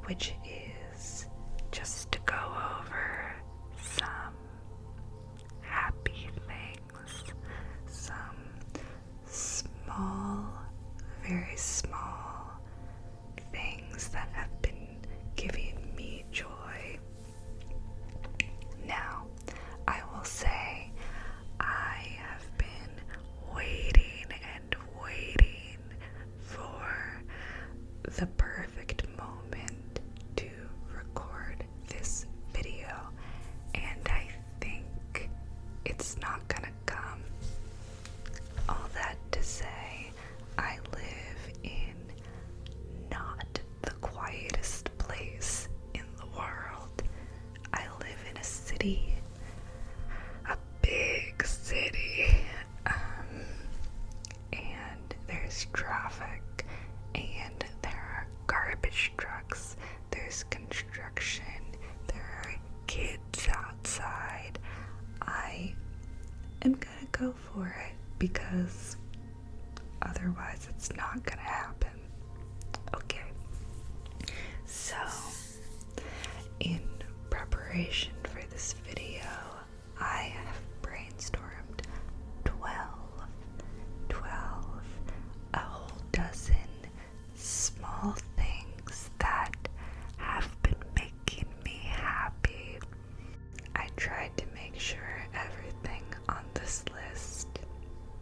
which is just to go over some happy things, some small, very small things that have been giving me joy. Now, I will say I have been waiting and waiting for the perfect moment to record this video, and I think it's not gonna come. All that to say, I live in not the quietest place in the world. I live in a city, a big city, and there's traffic, and there are garbage trucks, there's construction, there are kids outside. I am gonna go for it because otherwise it's not gonna happen. Okay, so in preparation for this video, I have brainstormed 12, a whole dozen small things that have been making me happy. I tried to make sure everything on this list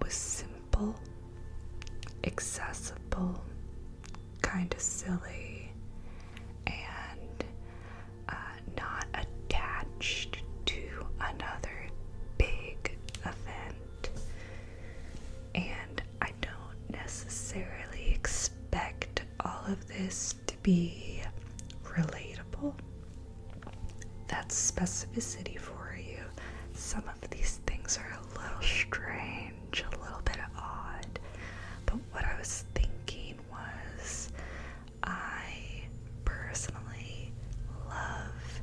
was simple, accessible, kind of silly, and not attached to another big event. And I don't necessarily expect all of this to be relatable. That's specificity for you. Some of these things are a little strange, a little bit odd, but what I was thinking was I personally love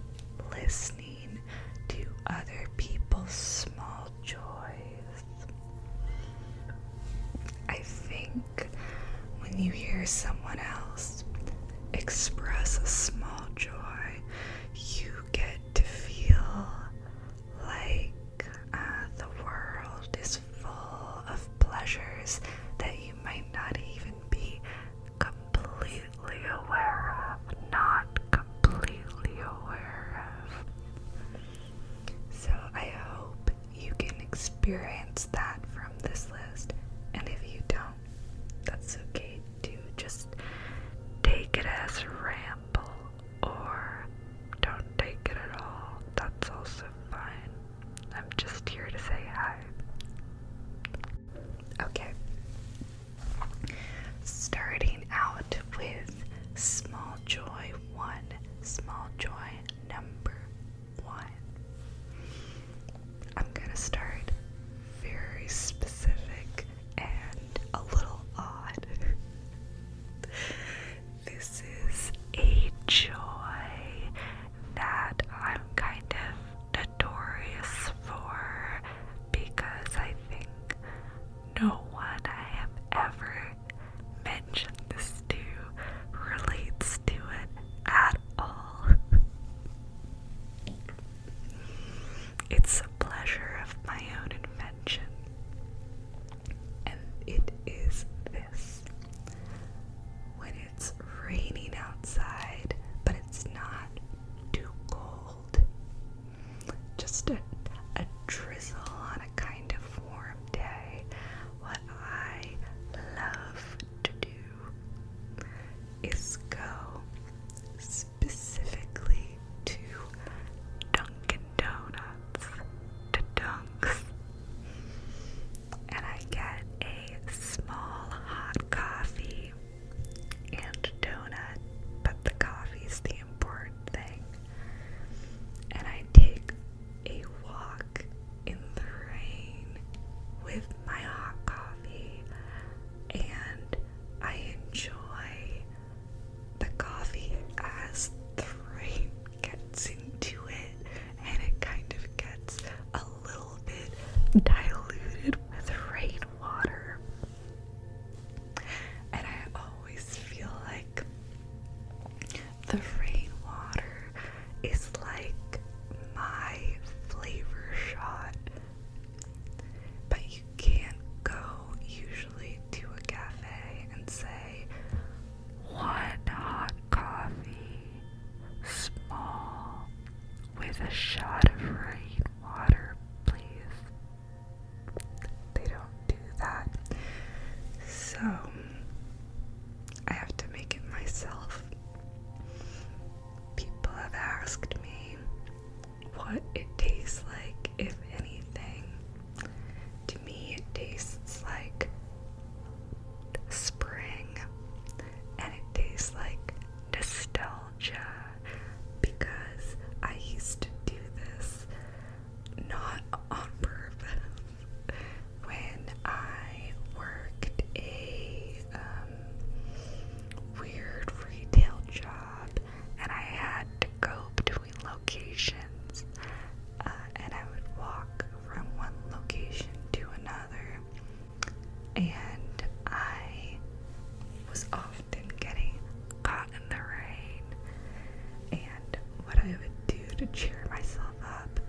listening to other people's small joys. I think when you hear someone else express a small joy, you get to feel like The rainwater is like my flavor shot, but you can't go usually to a cafe and say, one hot coffee, small, with a shot of rainwater, please. They don't do that. So, I have to make it myself. People have asked me what it tastes like, if anything. To me, it tastes like spring, and it tastes like nostalgia, because I used to do this not on purpose. When I worked a weird retail job and I had to go between locations, and I would walk from one location to another, and I was often getting caught in the rain. And what I would do to cheer myself up,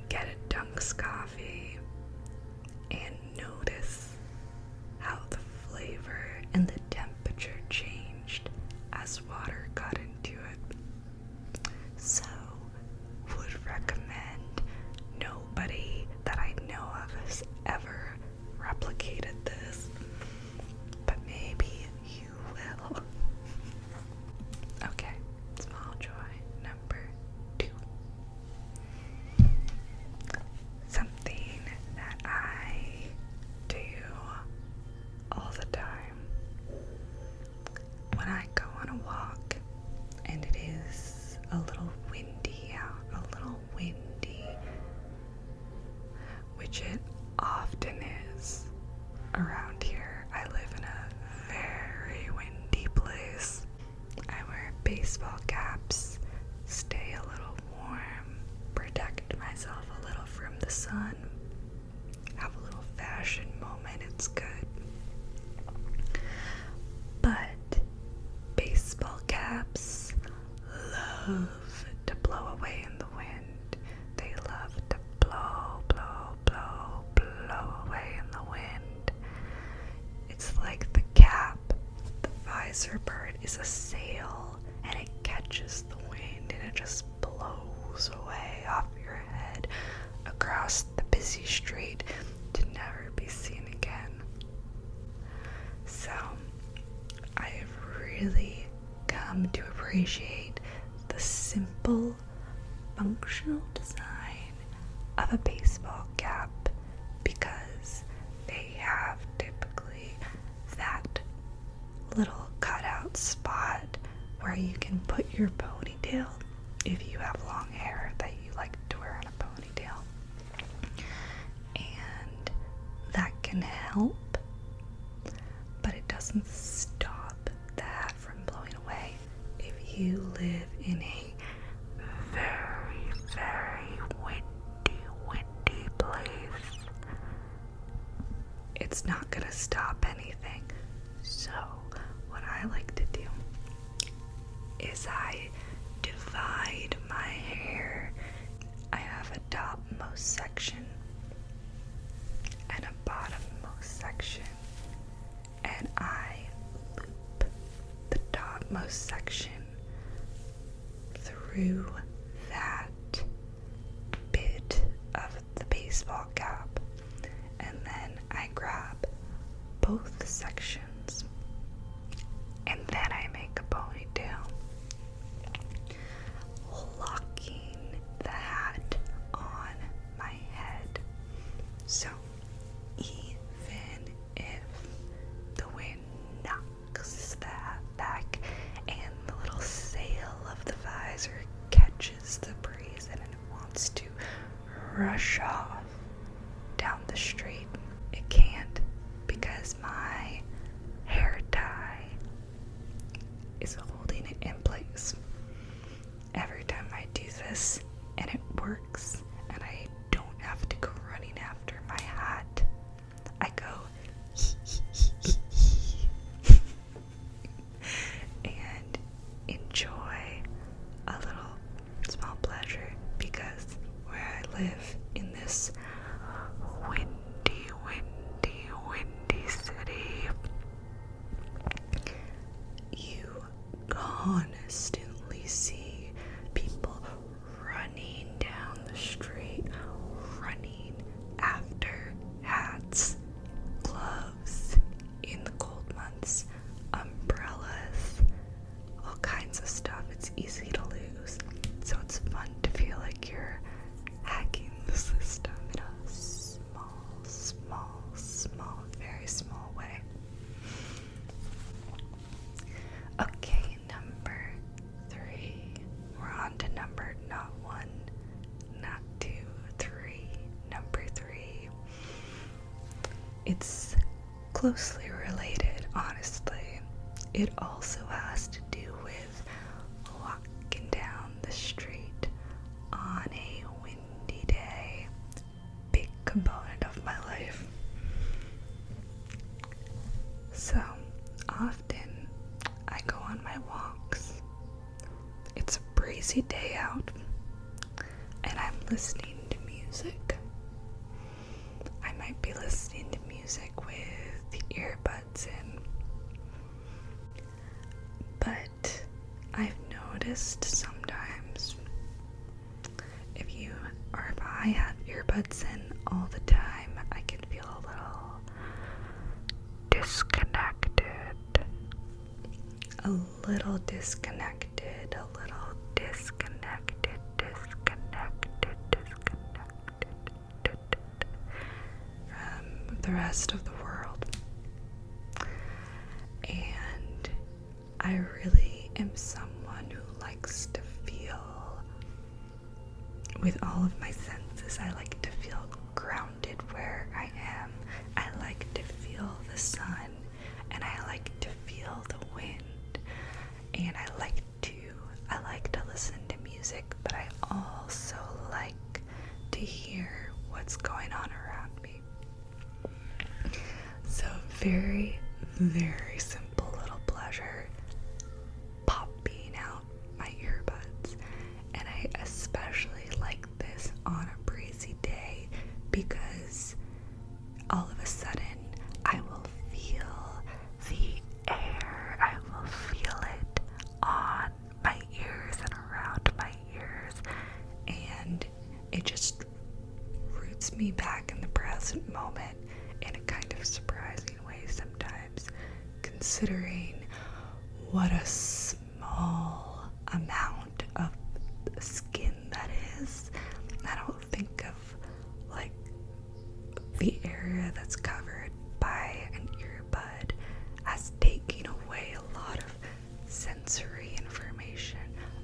get a Dunk's coffee and notice how the flavor and the temperature changed as water got into it. So, would recommend. Nobody that I know of has ever replicated this, but maybe you will. Okay, small joy number 2. Something that I do all the time when I go on a walk and it is a little windy out, which it often is around here. I live in a very windy place. I wear baseball caps, stay a little warm, protect myself a little from the sun, have a little fashion moment, it's good. But baseball caps love to blow away in the wind. They love to blow away in the wind. It's like the cap, the visor part is a sail, and it catches the wind and it just blows away off your head across the busy street to never be seen again. So, I have really come to appreciate the simple, functional design of a baseball cap, because they have typically that little cutout spot where you can put your ponytail, if you have long hair that you like to wear in a ponytail, and that can help, but it doesn't stop the hat from blowing away. If you live in a very, very windy place, it's not gonna stop anything. So what I like to do is I divide my hair. I have a topmost section and a bottommost section, and I loop the topmost section through that bit of the baseball cap, and then I grab both sections, and then I make a ponytail, locking the hat on my head. So even if the wind knocks the hat back and the little sail of the visor catches the breeze and it wants to rush off down the street, it can't, because my hair tie is holding it in place. Every time I do this and it works and I don't have to go running after my hat, I go and constantly see people running down the street, running after hats, gloves in the cold months, umbrellas, all kinds of stuff. It's easy to lose. So it's fun to feel like you're hacking the system in a small, very small way. Okay, number 3. We're on to number not 1, not 2, 3. Number 3. It's closely related, honestly. It also has to do with walking down the street on a windy day. Big component of my life. So, often I go on my walks. It's a breezy day out, and I'm listening to music. I might be listening to music with the earbuds in. But I've noticed sometimes if I have earbuds in all the time, I can feel a little disconnected. From the rest of the world. And I really am someone who likes to feel with all of my senses. I like to feel grounded where I am. I like to feel the sun, and I like to feel the wind. And I like to listen to music, but I also like to hear what's going on around me. So very, very simple little pleasure, popping out my earbuds. And I especially like this on a breezy day because all of a sudden I will feel the air. I will feel it on my ears and around my ears, and it just roots me back in the present moment in a kind of surprising way sometimes, considering what a small amount of skin that is. I don't think of like the area that's covered by an earbud as taking away a lot of sensory information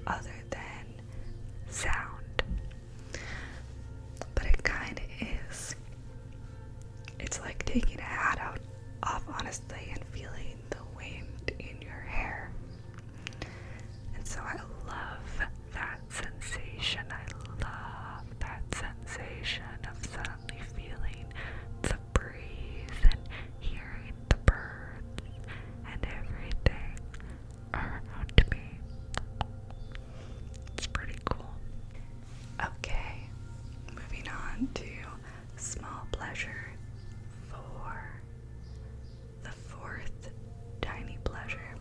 other than sound. But it kind of is. It's like taking a hat off, honestly, and feeling the wind in your hair. And so I love that sensation. I love that sensation of suddenly feeling the breeze and hearing the birds and everything around me. It's pretty cool. Okay, moving on to small pleasure 4. The 4th tiny pleasure.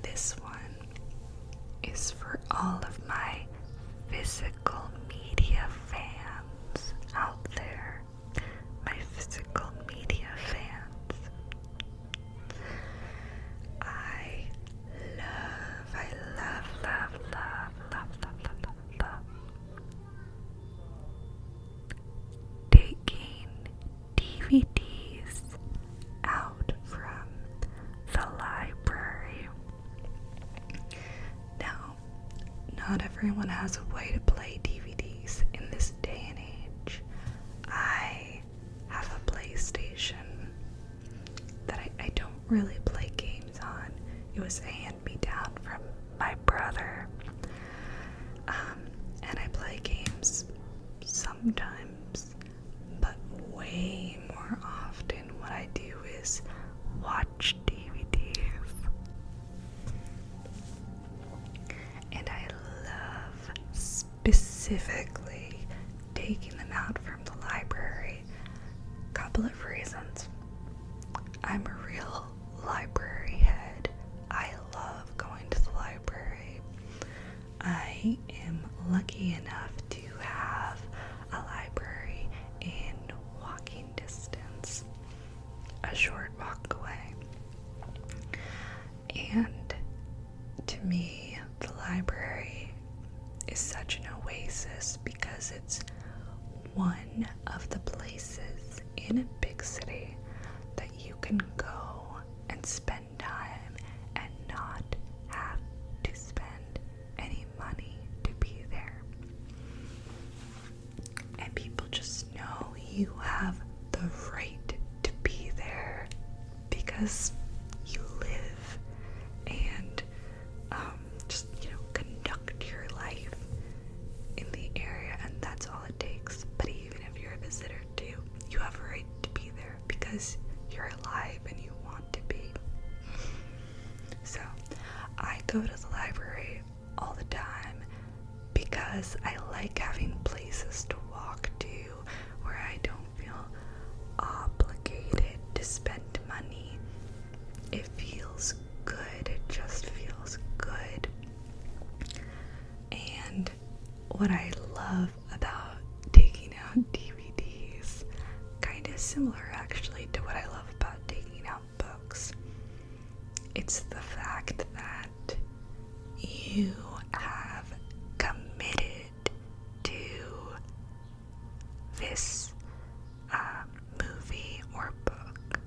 This one is for all of my physical media fans out there. My physical media fans. I love taking DVDs out from the library. Now, not everyone has a way to play DVDs in this day and age. I have a PlayStation that I don't really play games on. It was a hand-me-down from my brother. And I play games sometimes, but way more often what I do is watch DVDs. And I love specifically taking them out from the library. Couple of reasons. I'm a real library head. spend time and not have to spend any money to be there. And people just know you have the right to be there because you live and just, conduct your life in the area, and that's all it takes. But even if you're a visitor too, you have a right to be there because you're alive and you want to be. So I go to the library all the time because I like having places to walk to where I don't feel obligated to spend money. It feels good. It just feels good. And what I love about taking out DVDs, kind of similar actually to what I love about taking out books, it's the fact that you have committed to this movie or book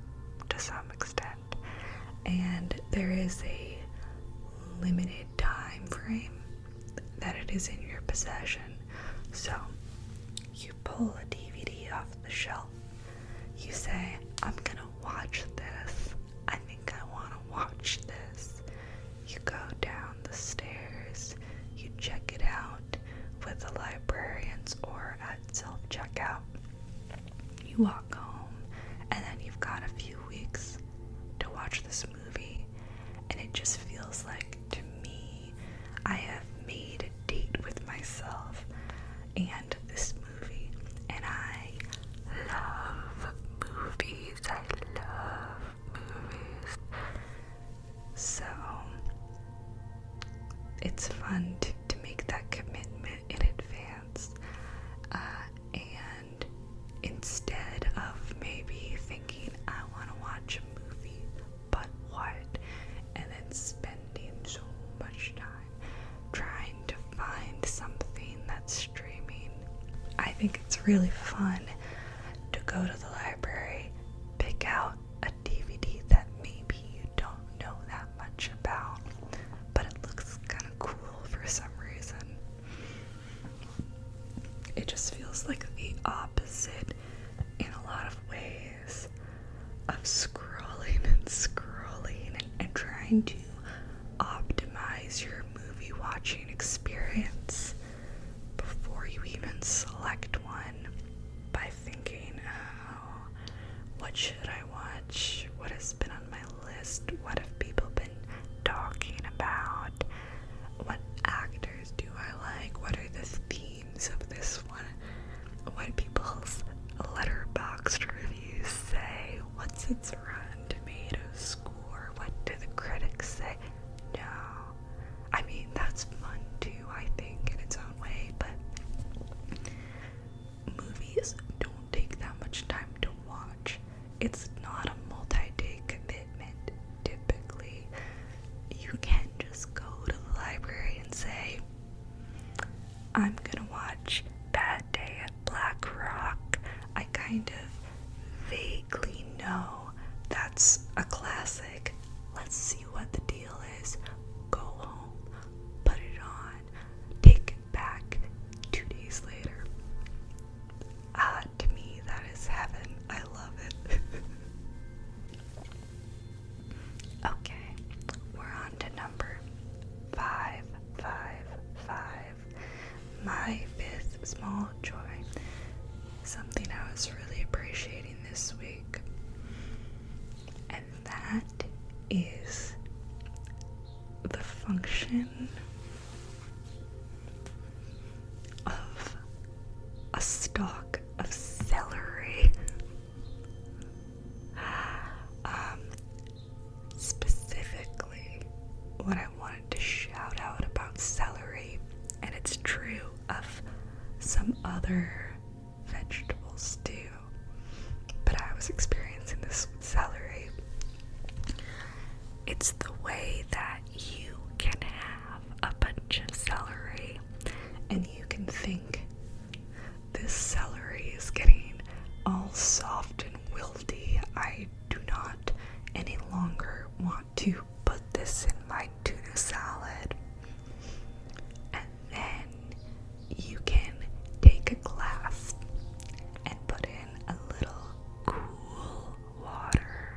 to some extent, and there is a limited time frame that it is in your possession. So you pull a DVD off the shelf, you say, I'm gonna watch this, I think I want to watch this. You go down the stairs, you check it out with the librarians or at self-checkout. You walk home, and then you've got a few weeks to watch this movie, and it just feels like, to me, I have made a date with myself and this movie. And I love movies. I love movies. So it's fun to make that commitment in advance. And instead of maybe thinking, I want to watch a movie, but what? And then spending so much time trying to find something that's streaming. I think it's really fun to go to the library, pick out a DVD that maybe you don't know that much about, but it looks kind of cool for some reason. It just feels like the opposite in a lot of ways of scrolling and trying to optimize your movie watching experience before you even select one by thinking, oh, what should I watch? What has been on my list? What have people been talking about? What actors do I like? What are the themes of this one? What do people's letterboxd reviews say? What's its Rotten Tomatoes score? What do the critics say? No. I mean, that's fun too, I think, in its own way, but movies don't take that much time to watch. It's not a multi-day commitment, typically. You can just go to the library and say, I'm gonna watch Bad Day at Black Rock. I kind of vaguely know that's a classic. Let's see what the deal is. Go home, put it on, take it back 2 days later. To me, that is heaven. I love it. Okay, we're on to number 555. My fifth small joy. Something I was really appreciating this week. And that is the function of a stalk of celery. Specifically, what I wanted to shout out about celery, and it's true of some other vegetables too, but I was experiencing this with celery. It's the way that you can have a bunch of celery and you can think, this celery is getting all soft and wilty. I do not any longer want to put this in my tuna salad. And then you can take a glass and put in a little cool water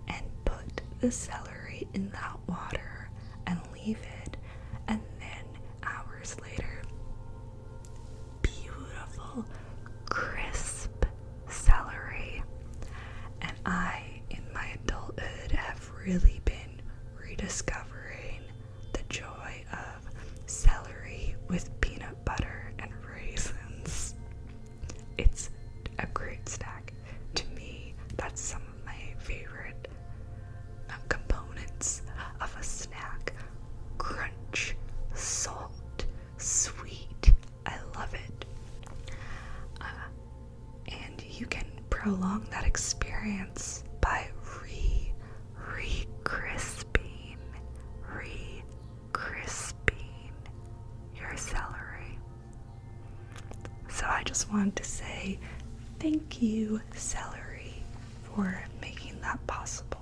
and put the celery in that water and leave it. And then hours later, beautiful, crisp celery. And I, in my adulthood, have really been rediscovering the joy of celery with peanut butter and raisins. It's a great snack. To me, that's some of my favorite components of a snack. Crunch, salt, sweet. I love it. And you can prolong that experience by re-crisping your celery. So I just wanted to say thank you, celery, for making that possible.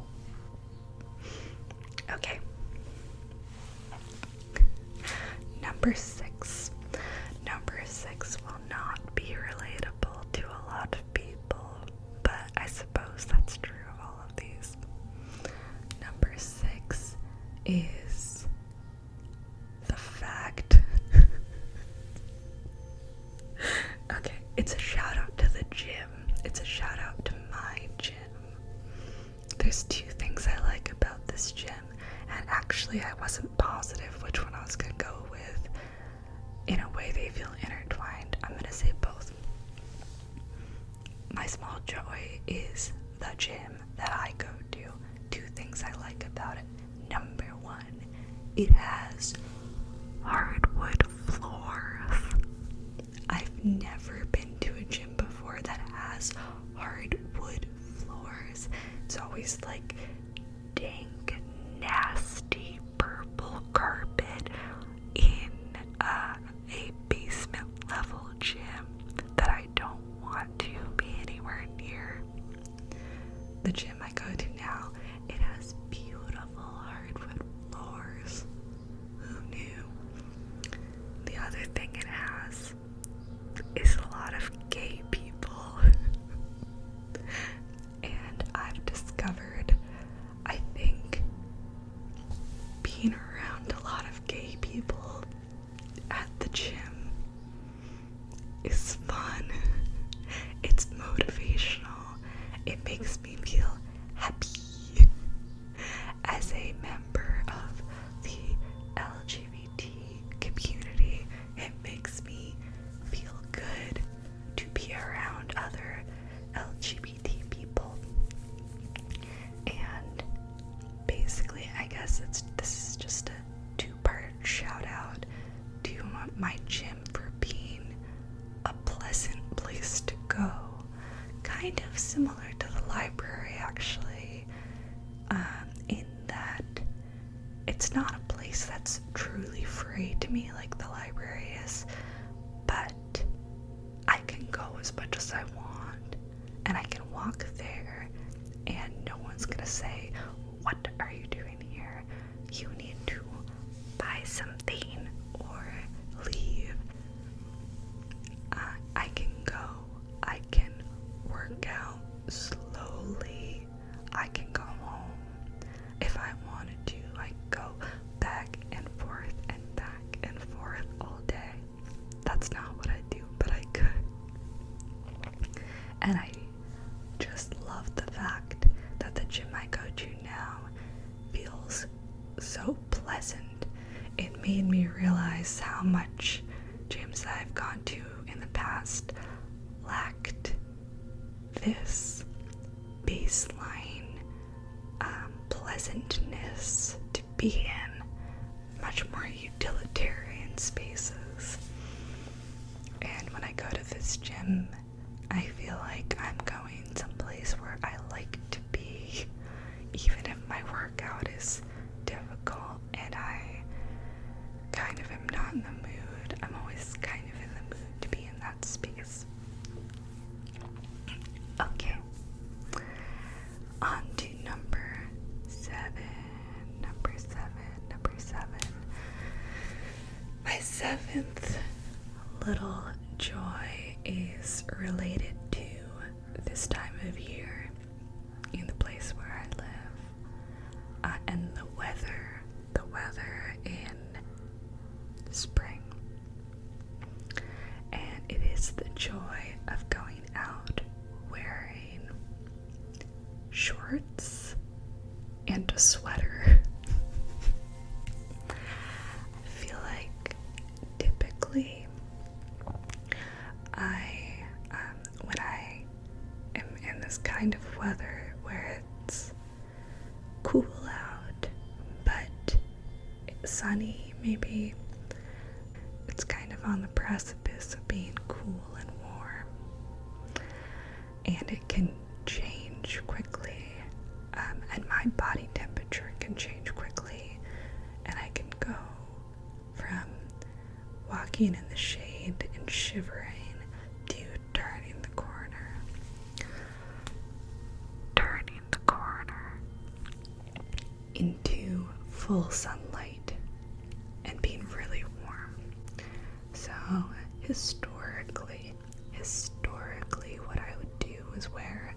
Okay. Number six will not be relatable to a lot of people, but I suppose that's true of all of these. Number 6 is the fact. Okay, it's a shout out to the gym. It's a shout out to my gym. There's 2 things I like about this gym, and actually I wasn't positive which one I was gonna go with. In a way, they feel intertwined. I'm gonna say both. My small joy is the gym that I go to. 2 things I like about it. Number 1, it has hardwood floors. I've never been to a gym before that has hardwood floors. It's always like dank, nasty purple carpet in a basement level gym that I don't want to be anywhere near. The gym I go to now, it has beautiful hardwood floors. Who knew? The other thing it has is a lot of gay people. And I've discovered, I think, being around a lot of gay people at the gym is fun. It's motivational. It makes me feel happy. As a member of the LGBT community, it makes me feel good to be around other LGBT people. And basically, I guess this is just a 2-part shout out to my gym for being a pleasant place to go. Kind of similar to the library, actually, in that it's not a place that's truly free to me like the library is, but I can go as much as I want, and I can walk there, and no one's gonna say, "What are you doing here? You need to buy something or leave." I can go. I can work out slowly. I can go home. If I wanted to, I go back and forth all day. That's not what I do, but I could. And I just love the fact that the gym I go to now feels so pleasant. It made me realize how much gyms I've gone to in the past lacked this baseline pleasantness to be in, much more utilitarian spaces. And when I go to this gym, I feel like I'm going someplace where I like to be, even if my workout is difficult and I kind of am not in the mood. I'm always kind of in the mood to be in that space. Okay, on to number 7. seventh little joy is related to this time of year in the place where I live, and the weather in spring. And it is the joy of going out wearing shorts and a sweater. I feel like typically when I am in this kind of weather where it's cool out but sunny, maybe it's kind of on the precipice of being cool and warm, and it can change quickly, and my body temperature can change quickly, and I can go from walking in the shade and shivering to turning the corner into full sunlight and being really warm. So historically, what I would do is wear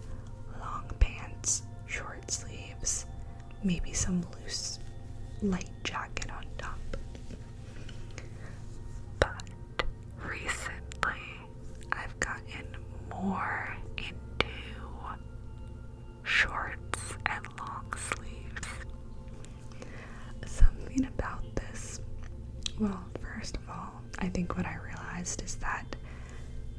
long pants, short sleeves, maybe some loose light jacket on top. But recently, I've gotten more into shorts and long sleeves. Something about this, well, first of all, I think what I realized is that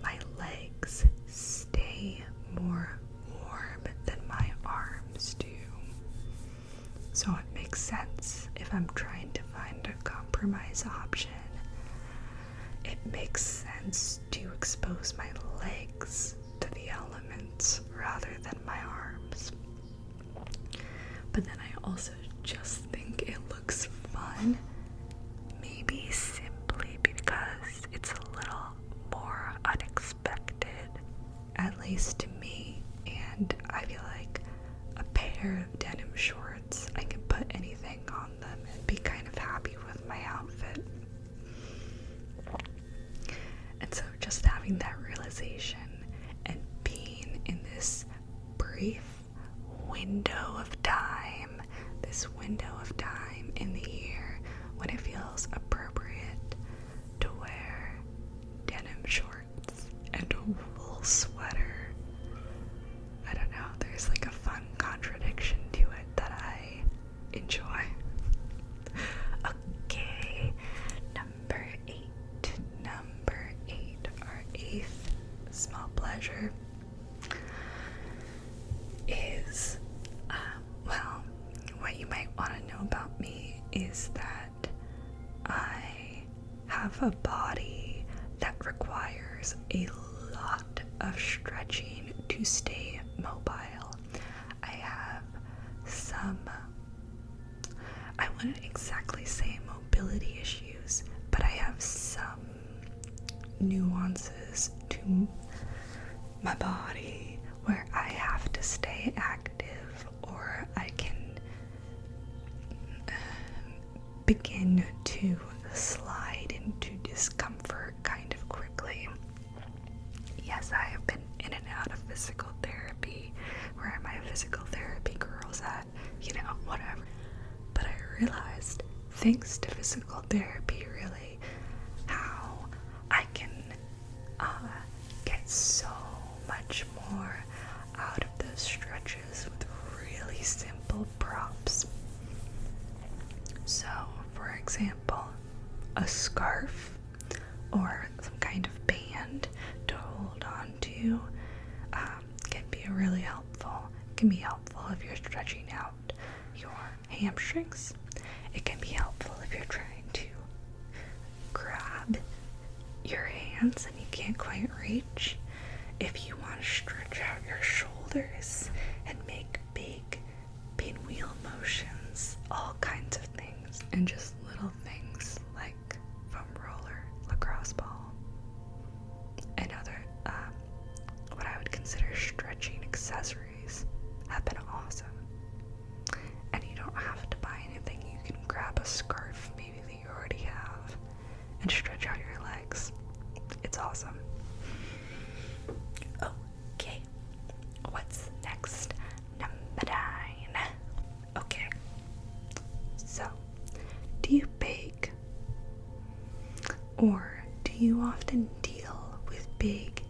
my legs stay more warm than my arms do. So it makes sense if I'm trying to find a compromise option. It makes sense to expose my legs to the elements rather than my arms. But then I also just think it looks fun, maybe simply because it's a little more unexpected, at least to me, and I feel like a pair of denim shorts, I can put anything on them and be kind of happy with my outfit. And so just having that realization and being in this brief window of time, in the year when it feels appropriate to wear denim shorts and a wool sweater. I don't know, there's like a fun contradiction to it that I enjoy. Okay, number eight, our eighth small pleasure is, well, what you might want to know about me is that I have a body that requires a lot of stretching to stay mobile. I have some, I wouldn't exactly say mobility issues, but I have some nuances to my body where I have to stay active or I can begin to slide into discomfort kind of quickly. Yes, I have been in and out of physical therapy. Where are my physical therapy girls at? Whatever. But I realized, thanks to physical therapy, really, how I can get so much more out of those stretches with really simple props. So, for example, a scarf or some kind of band to hold on to can be really helpful. It can be helpful if you're stretching out your hamstrings. It can be helpful if you're trying to grab your hands and you can't quite reach. If you want to stretch out your shoulders and make big pinwheel motions, all kinds of things, and just little things like foam roller, lacrosse ball, and other what I would consider stretching accessories have been awesome. And you don't have to buy anything. You can grab a scarf maybe that you already have and stretch out Or do you often deal with big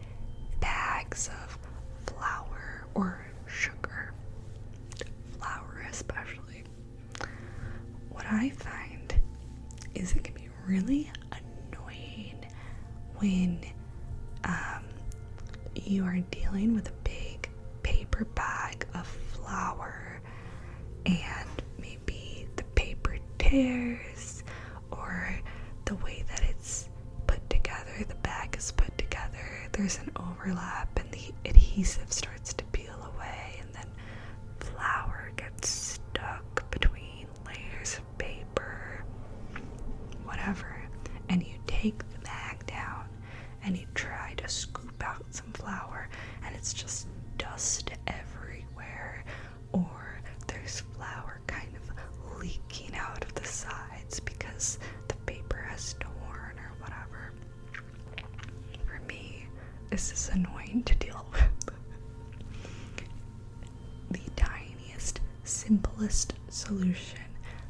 bags of flour or sugar? Flour especially. What I find is it can be really annoying when you are dealing with a big paper bag of flour and maybe the paper tears, or the way that it's put together, the bag is put together, there's an overlap and the adhesive starts to peel away, and then flour gets stuck between layers of paper, whatever, and you take the bag down and you try to scoop out some flour and it's just dust everywhere, or there's flour kind of leaking out of the sides because the paper has torn or whatever. For me, this is annoying to deal with. The tiniest, simplest solution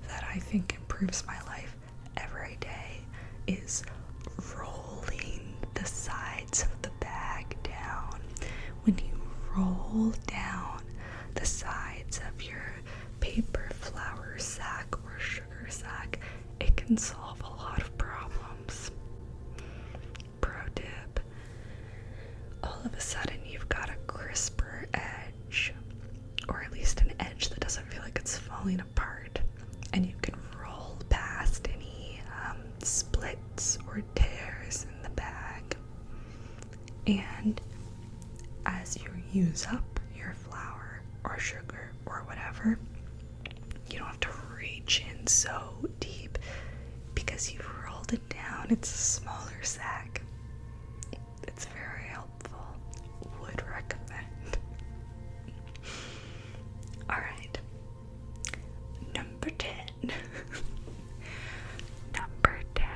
that I think improves my life every day is rolling the sides of the bag down. When you roll down the sides of your paper flour sack or sugar sack, it can solve a lot of problems. Pro tip: all of a sudden you've got a crisper edge, or at least an edge that doesn't feel like it's falling apart, and you can roll past any splits or tears in the bag. And as you use up your flour or sugar or whatever, you don't have to reach in so deep because you've rolled it down. It's a smaller sack. It's very helpful. Would recommend. Alright. Number 10. Number 10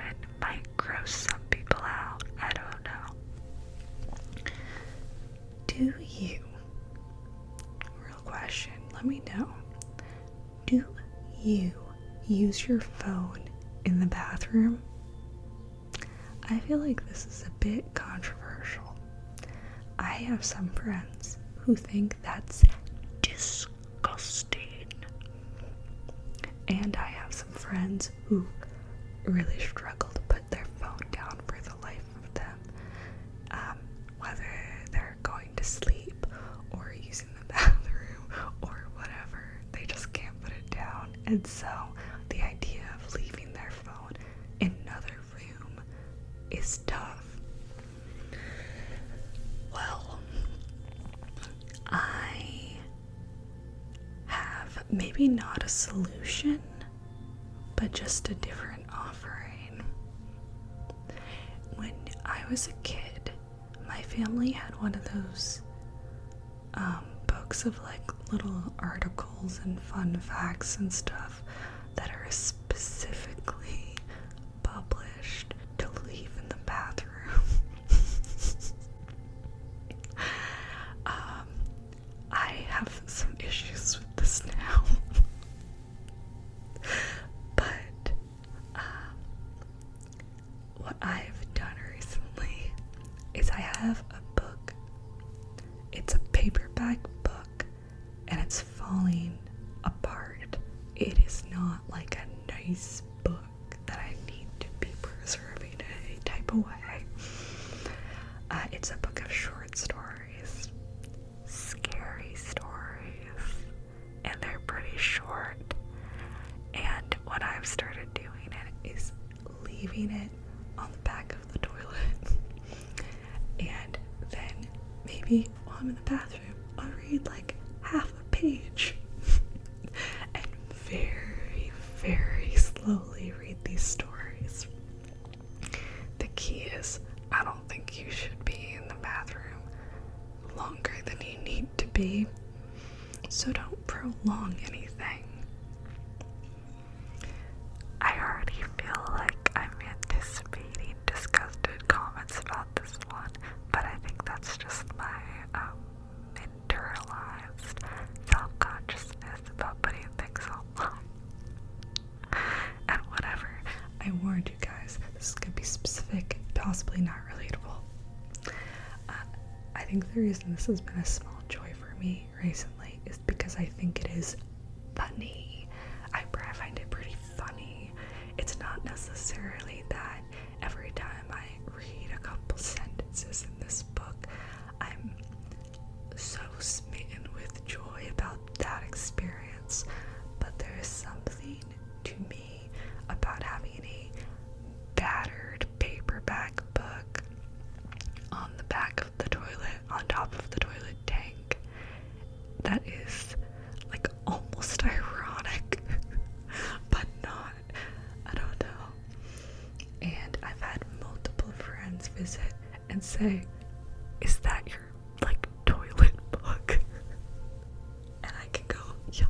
might gross some people out. I don't know. Do you, real question, let me know, do you use your phone in the bathroom? I feel like this is a bit controversial. I have some friends who think that's disgusting. And I have some friends who really struggle to put their phone down for the life of them. Whether they're going to sleep or using the bathroom or whatever, they just can't put it down. And so the idea of leaving their phone in another room is tough. Well, I have maybe not a solution, but just a different offering. When I was a kid, my family had one of those books of like little articles and fun facts and stuff that are specifically published to leave in the bathroom. I have some issues with this now. But what I've done recently is I have a book. It's a paperback book and it's falling apart. It is not like a nice book that I need to be preserving in any type of way. It's a book of short stories, scary stories, and they're pretty short. And what I've started doing is leaving it on the back of the toilet. And then maybe while I'm in the bathroom, I'll read like half a page. And very, very slowly read these stories. The key is, I don't think you should be in the bathroom longer than you need to be. So don't prolong anything. I already feel like I'm anticipating disgusted comments about this one, but I think that's just my internalized self-consciousness about putting things online. And whatever. I warned you guys, this is gonna be specific possibly not relatable. I think the reason this has been a small joy for me recently is because I think it is funny. I find it pretty funny. It's not necessarily that every time I read a couple sentences in this book, I'm so smitten with joy about that experience, but there is something to me about having a battered paperback book on the back of the toilet, on top of the toilet tank, that is like almost ironic, but not. I don't know. And I've had multiple friends visit and say, "Is that your like toilet book?" And I can go, "Yeah."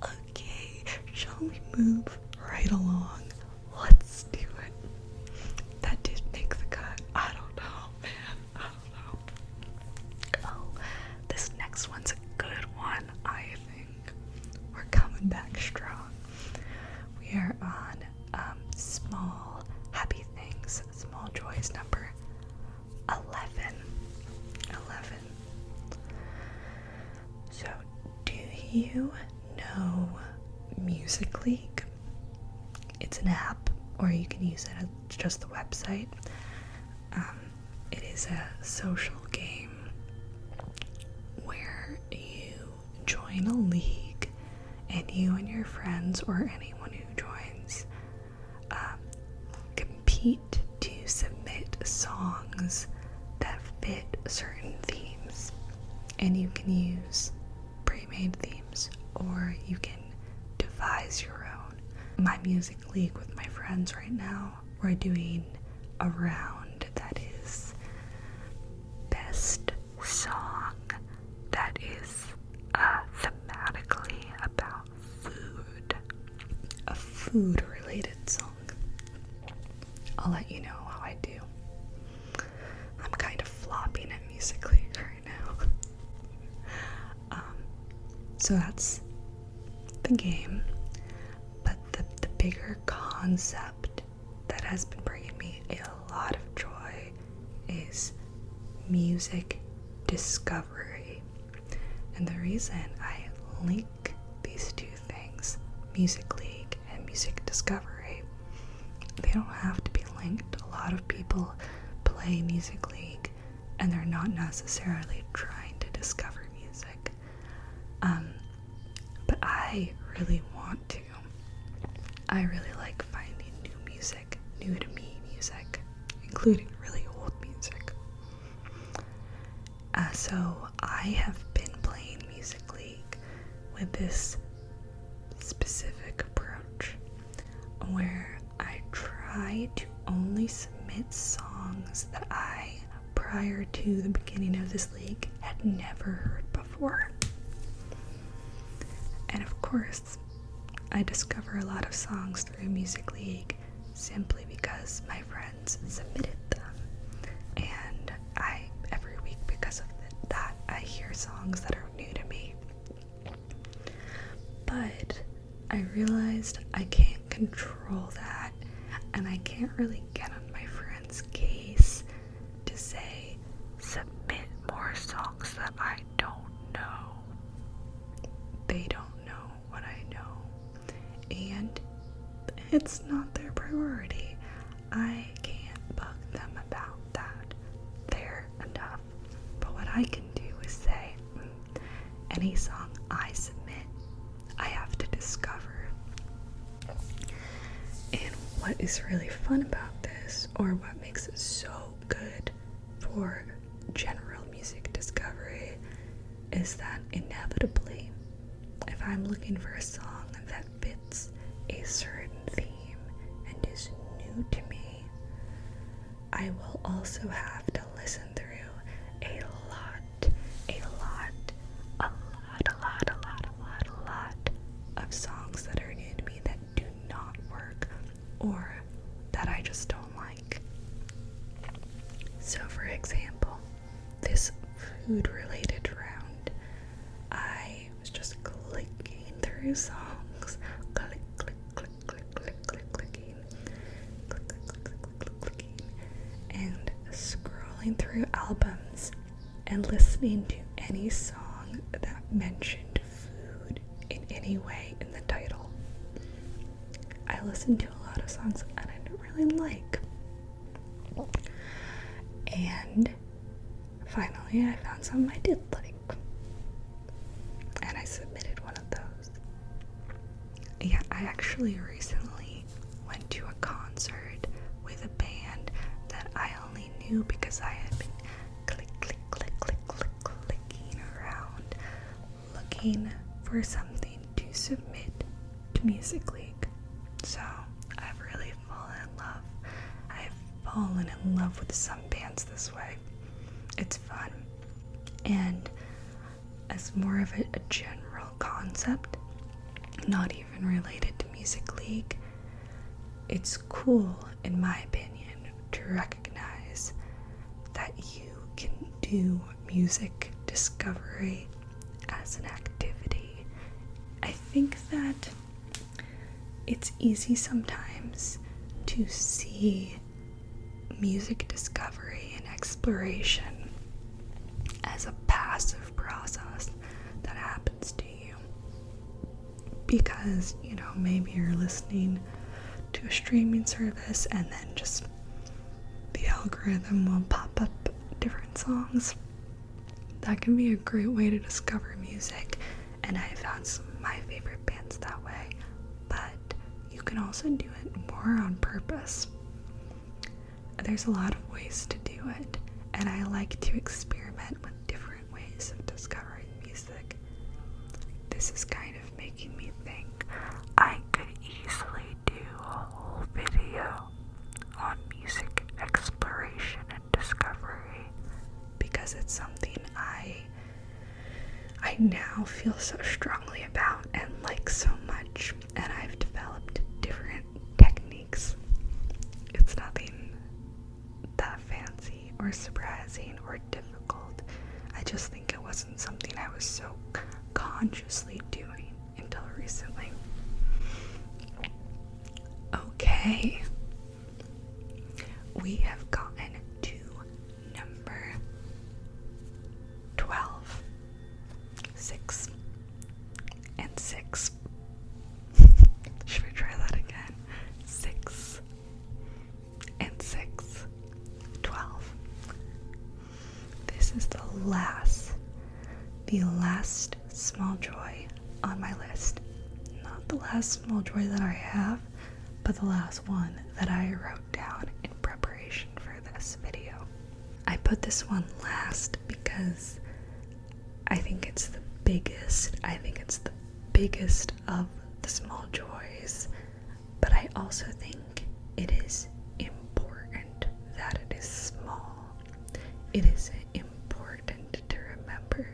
Okay, shall we move right along? Let's do it. That did make the cut. I don't know, man. I don't know. Oh, this next one's a good one, I think. We're coming back strong. We are on small happy things, small joys number 11. So, do you know Music League? It's an app, or you can use it as just the website. It is a social game where you join a league, and you and your friends or anyone who joins compete to submit songs that fit certain themes. And you can use pre-made themes, or you can devise your own. My music league with my friends right now, we're doing a round that is best song that is thematically about food. A food related song. I'll let you know how I do. I'm kind of flopping at Music League right now. So that's the game. But the bigger concept that has been bringing me a lot of joy is music discovery. And the reason I link these two things, Music League and music discovery, they don't have to be linked. A lot of people play Music League and they're not necessarily trying to discover music. But I really want to. I really like finding new music, new to me music, including really old music. So I have been playing Music League with this specific approach where I try to only submit songs that I, prior to the beginning of this league, had never heard before. And of course, I discover a lot of songs through Music League simply because my friends submitted them. And every week because of that, I hear songs that are new to me. But I realized I can't control that, and I can't really get on my friend's case to say, submit more songs that I don't know. They don't know what I know, and it's not their priority. I can't bug them about that. They're enough. But what I can do is say, any song I submit, I have to discover. And what is really fun about this, or what makes it so good for general music discovery, is that inevitably, if I'm looking for a song that fits a certain theme and is new to me, I will also have to listen through a lot of songs that are new to me that do not work, or that I just don't like. So for example, this food related round, I was just clicking through songs, clicking, scrolling through albums and listening to any song that mentioned food in any way in the title. I listened to a lot of songs that I didn't really like. And finally I found some I did like. And I submitted one of those. Yeah, I actually recently went to a concert with a band that I only knew because I had been clicking around looking for something to submit to Music League. So I've really fallen in love. I've fallen in love with some bands this way. It's fun. And as more of a general concept, not even related to Music League, it's cool, in my opinion, to recognize that you can do music discovery as an activity. I think that it's easy sometimes to see music discovery and exploration as a passive process that happens to you because, maybe you're listening to a streaming service and then just the algorithm will pop up different songs. That can be a great way to discover music, and I found some of my favorite bands that way, but you can also do it more on purpose. There's a lot of ways to do it, and I like to experiment with different ways of discovering music. This is kind of making me think I could easily do a whole video on music exploration and discovery because it's something I now feel so strongly about and like so much, and I've developed different techniques. It's nothing that fancy or surprising or difficult. I just think it wasn't something I was so consciously doing until recently. Okay, we have gotten to number 12. 6 and 6. Should we try that again? 6 and 6. 12. This is the last small joy on my list. Not the last small joy that I have, but the last one that I wrote down in preparation for this video. I put this one last because I think it's the biggest. I think it's the biggest of the small joys, but I also think it is important that it is small. It is important to remember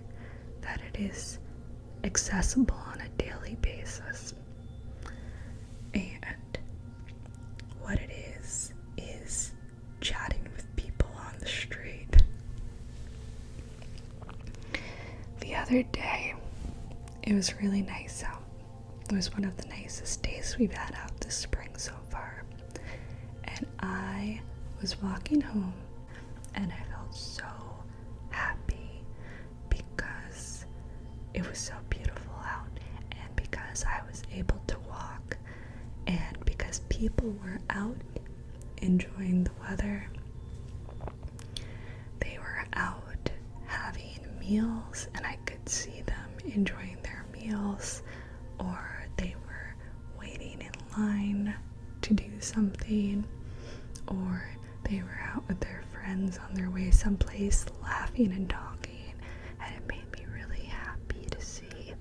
that it is accessible on a daily basis. And what it is chatting with people on the street. The other day, it was really nice out. It was one of the nicest days we've had out this spring so far. And I was walking home and I felt so happy because it was so beautiful out, and because I was able to walk, and because people were out enjoying the weather. They were out having meals and I could see them enjoying their meals, or they were waiting in line to do something, or they were out with their friends on their way someplace laughing and talking, and it made me really happy to see.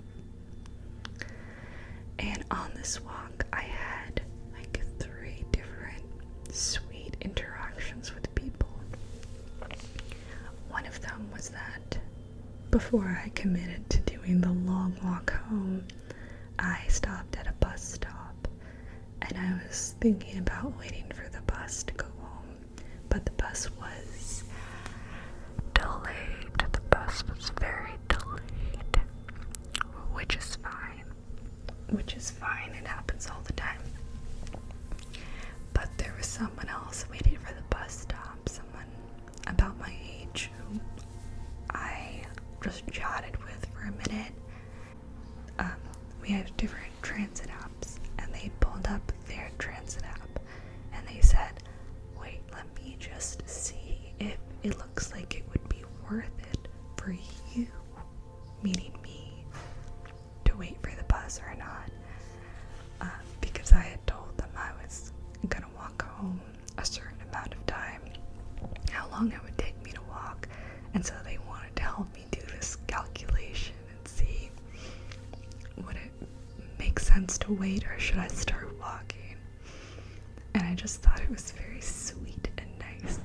And on this walk I had like 3 different sweet interactions with people. One of them was that before I committed to doing the long walk home, I stopped at a bus stop and I was thinking about waiting for the bus to go home, but the bus was delayed. The bus was very delayed, which is fine. It happens all the time. But there was someone else waiting for the bus stop, someone about about my age who I just chatted with for a minute. We have different transit apps, and they pulled up their transit app, and they said, wait, let me just see if it looks like it would be worth it for you, meaning me, to wait for the bus or not. Because I had told them I was gonna walk home a certain amount of time, how long it would take me to walk, and so they wanted to help me do this calculation and see would it make sense to wait or should I start walking. And I just thought it was very sweet and nice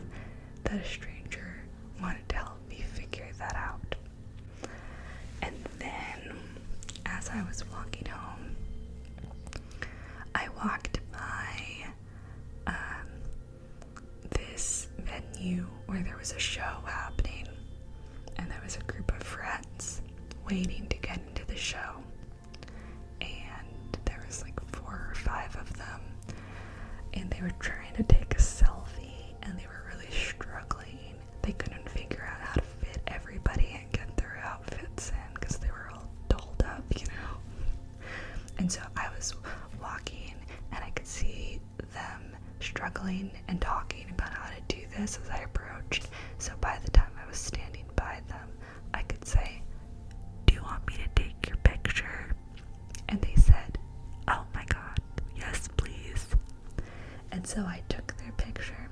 that a stranger wanted to help me figure that out. And then as I was walking home, I walked by this venue where there was a show happening, and there was a group of friends waiting to get into the show, and there was like 4 or 5 of them, and they were trying to take a selfie, and they were really struggling. They couldn't figure out how to fit everybody and get their outfits in because they were all dolled up, you know. And so I was walking, and I could see them struggling and talking about how to do this as I approached. So by the time I was standing by them, I could say, do you want me to take your picture? And they said, oh my god, yes please. And so I took their picture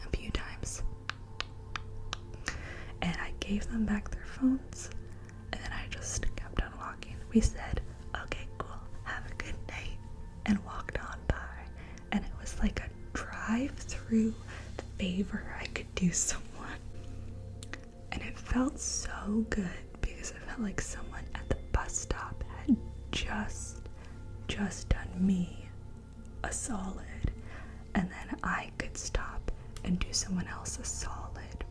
a few times, and I gave them back their phones, and then I just kept on walking. We said, okay, cool, have a good night, and walked on by. And it was like a drive-through favor I could do someone. And it felt so good because it felt like someone at the bus stop had just done me a solid, and then I could stop and do someone else a solid.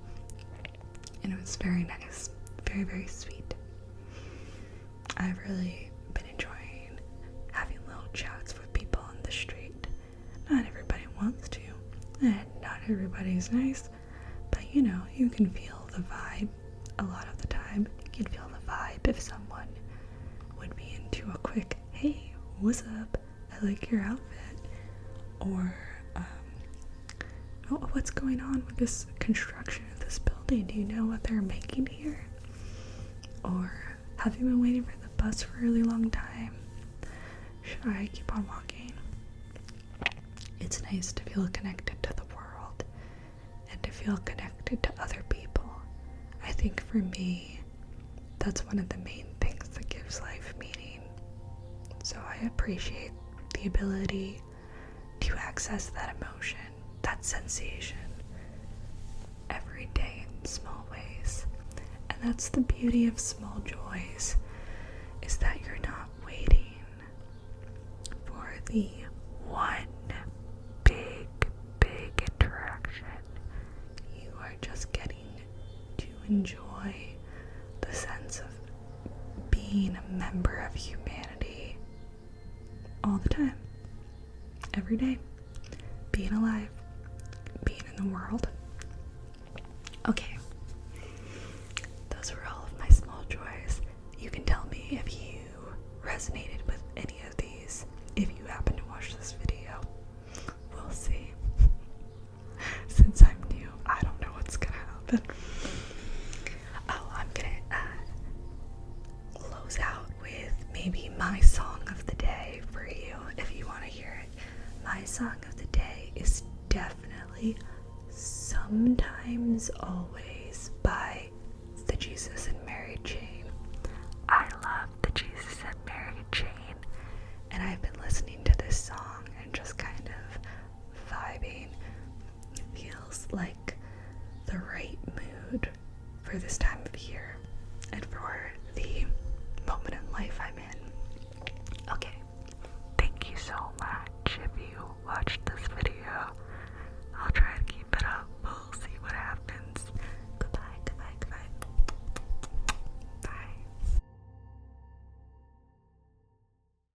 And it was very nice, very, very sweet. I've really been enjoying having little chats with people on the street. Not everybody wants to, and not everybody's nice, but you know, you can feel the vibe a lot of the time. You can feel the vibe if someone would be into a quick, hey, what's up? I like your outfit. Or, oh, what's going on with this construction of this building? Do you know what they're making here? Or, have you been waiting for the bus for a really long time? Should I keep on walking? It's nice to feel connected to the world and to feel connected to other people. I think for me, that's one of the main things that gives life meaning. So I appreciate the ability to access that emotion, that sensation, every day in small ways. And that's the beauty of small joys, is that you're not waiting for the one big interaction. You are just getting to enjoy the sense of being a member of humanity all the time, every day, being alive, being in the world. Okay, those were all of my small joys. You can tell me if you resonated with any of these, if you happen to watch this video. We'll see. Since I'm new, I don't know what's gonna happen. Oh, I'm gonna close out with maybe my song of the day for you, if you want to hear it. My song of the day is definitely Sometimes Always by the Jesus and Mary Chain. I love the Jesus and Mary Chain, and I've been listening to this song and just kind of vibing. It feels like the right mood for this time of year and for